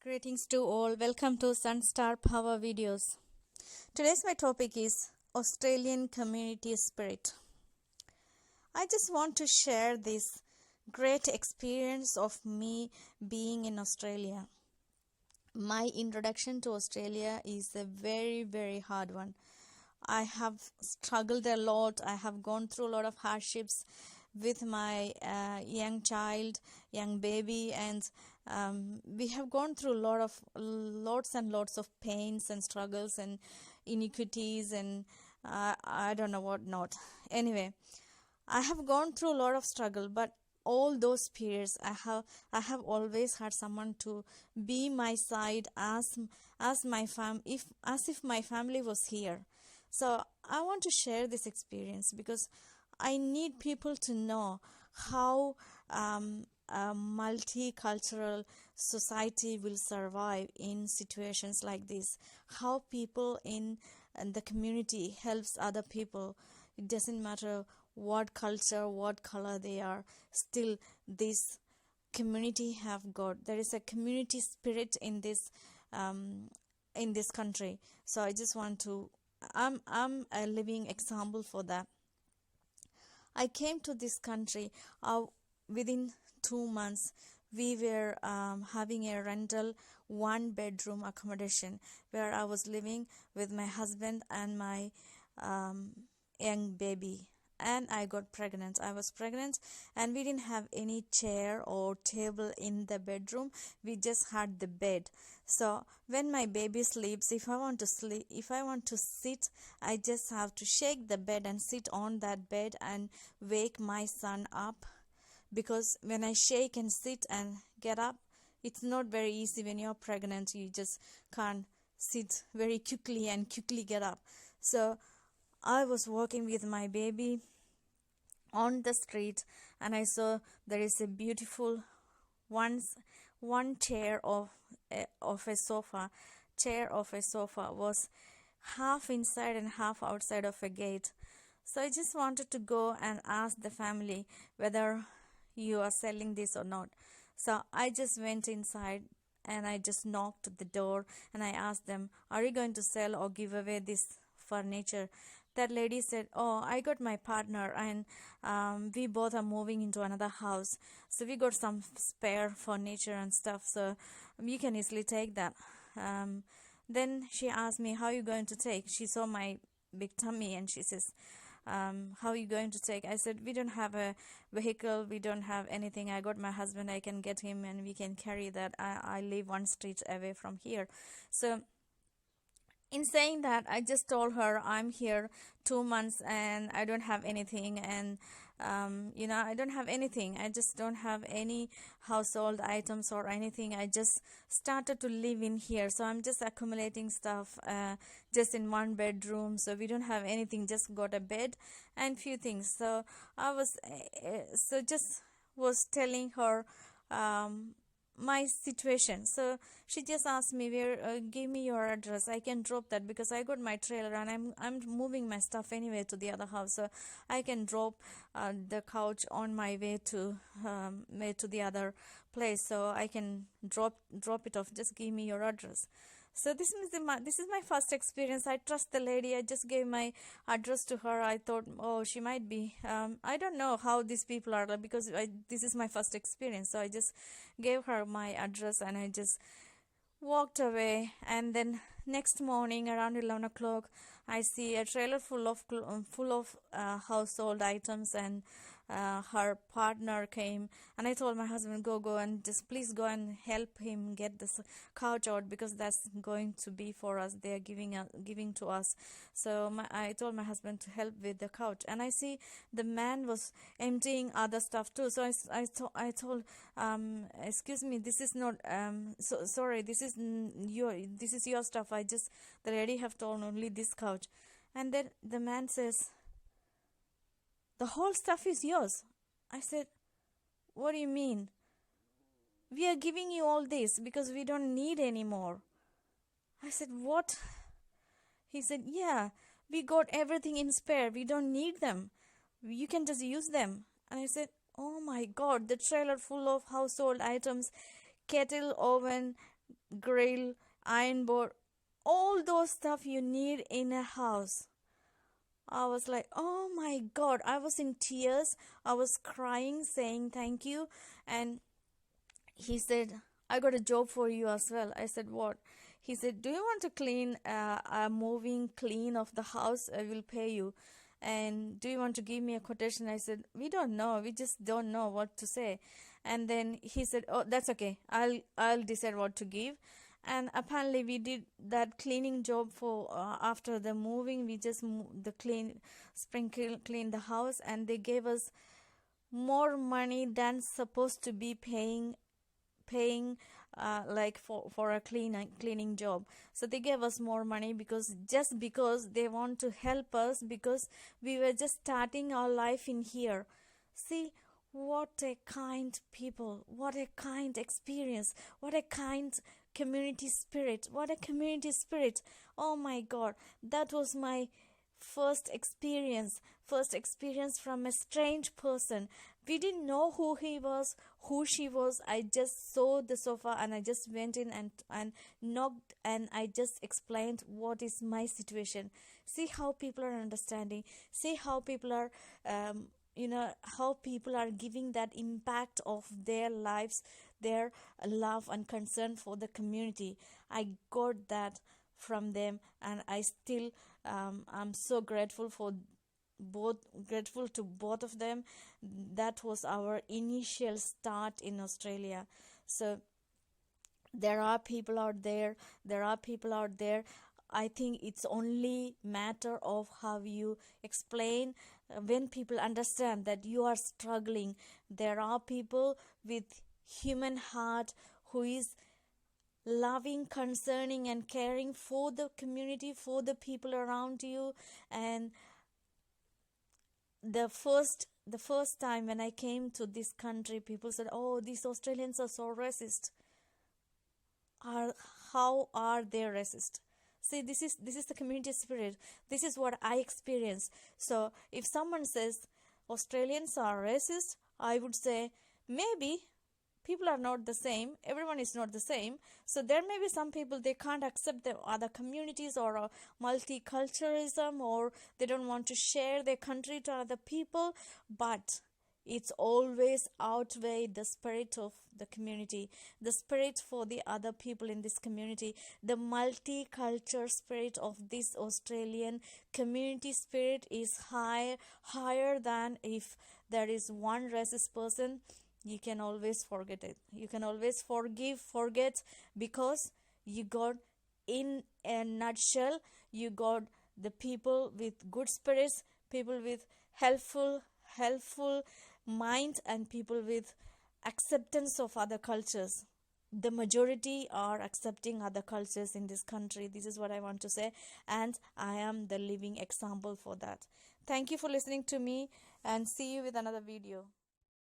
Greetings to all. Welcome to Sunstar Power Videos. Today's my topic is Australian community spirit. I just want to share this great experience of me being in Australia. My introduction to Australia is a very hard one. I have struggled a lot. I have gone through a lot of hardships with my young baby, and we have gone through lots and lots of pains and struggles and iniquities and I don't know what not. Anyway, I have gone through a lot of struggle, but all those periods I have always had someone to be my side as my if my family was here. So I want to share this experience because I need people to know how a multicultural society will survive in situations like this. How people in the community helps other people. It doesn't matter what culture, what color they are. Still, this community have got. There is a community spirit in this country. So I just want to. I'm a living example for that. I came to this country within 2 months. We were having a rental one bedroom accommodation where I was living with my husband and my um, young baby. And I got pregnant. I was pregnant, and we didn't have any chair or table in the bedroom. We just had the bed. So when my baby sleeps, if I want to sit, I just have to shake the bed and sit on that bed and wake my son up, because when I shake and sit and get up, it's not very easy. When you're pregnant, you just can't sit very quickly and quickly get up. So I was walking with my baby on the street, and I saw there is a beautiful one chair of a sofa was half inside and half outside of a gate. So I just wanted to go and ask the family whether you are selling this or not. So I just went inside and I just knocked at the door and I asked them, are you going to sell or give away this furniture? That lady said, oh, I got my partner, and we both are moving into another house, so we got some spare furniture and stuff, so you can easily take that. Then she asked me, how are you going to take? She saw my big tummy and she says, how are you going to take? I said, we don't have a vehicle, we don't have anything. I got my husband, I can get him and we can carry that. I live one street away from here. So in saying that, I just told her I'm here 2 months and I don't have anything, and I don't have anything. I just don't have any household items or anything. I just started to live in here, so I'm just accumulating stuff just in one bedroom. So we don't have anything, just got a bed and few things. So I was just was telling her my situation. So she just asked me, where give me your address, I can drop that, because I got my trailer and I'm moving my stuff anyway to the other house, so I can drop the couch on my way to the other place, so I can drop it off. Just give me your address. So this is my first experience. I trust the lady. I just gave my address to her. I thought, oh, she might be. I don't know how these people are, like, because this is my first experience. So I just gave her my address and I just walked away. And then next morning around 11 o'clock, I see a trailer full of household items, and her partner came, and I told my husband, go and just please go and help him get this couch out, because that's going to be for us. They are giving to us. So I told my husband to help with the couch, and I see the man was emptying other stuff too. So I told, excuse me, this is not so sorry, this is your stuff. The lady have told only this couch. And then the man says, the whole stuff is yours. I said, what do you mean? We are giving you all this because we don't need any more. I said, what? He said, yeah, we got everything in spare. We don't need them. You can just use them. And I said, oh my God, the trailer full of household items, kettle, oven, grill, iron board, all those stuff you need in a house. I was like, oh my God, I was in tears. I was crying, saying thank you. And he said, I got a job for you as well. I said, what? He said, do you want to clean a moving clean of the house? I will pay you. And do you want to give me a quotation? I said, we don't know. We just don't know what to say. And then he said, oh, that's okay. I'll decide what to give. And apparently we did that cleaning job for after the moving. We just sprinkle clean the house, and they gave us more money than supposed to be paying like for a cleaning job. So they gave us more money because they want to help us, because we were just starting our life in here. See what a kind people, what a kind experience, what a kind community spirit, what a community spirit. Oh my God, that was my first experience from a strange person. We didn't know who he was, who she was. I just saw the sofa and I just went in and knocked, and I just explained what is my situation. See how people are understanding. See how people are how people are giving that impact of their lives, their love and concern for the community. I got that from them, and I still I'm so grateful to both of them. That was our initial start in Australia. So there are people out there, I think it's only matter of how you explain. When people understand that you are struggling, there are people with human heart who is loving, concerning and caring for the community, for the people around you. And the first time when I came to this country, people said, oh, these Australians are so racist. How are they racist? See, this is the community spirit. This is what I experience. So if someone says Australians are racist, I would say maybe people are not the same. Everyone is not the same. So there may be some people, they can't accept the other communities, or multiculturalism, or they don't want to share their country to other people. But it's always outweigh the spirit of the community, the spirit for the other people in this community, the multicultural spirit of this Australian community spirit is higher than if there is one racist person. You can always forget it. You can always forget, because you got, in a nutshell, you got the people with good spirits, people with helpful mind, and people with acceptance of other cultures. The majority are accepting other cultures in this country. This is what I want to say, and I am the living example for that. Thank you for listening to me, and see you with another video.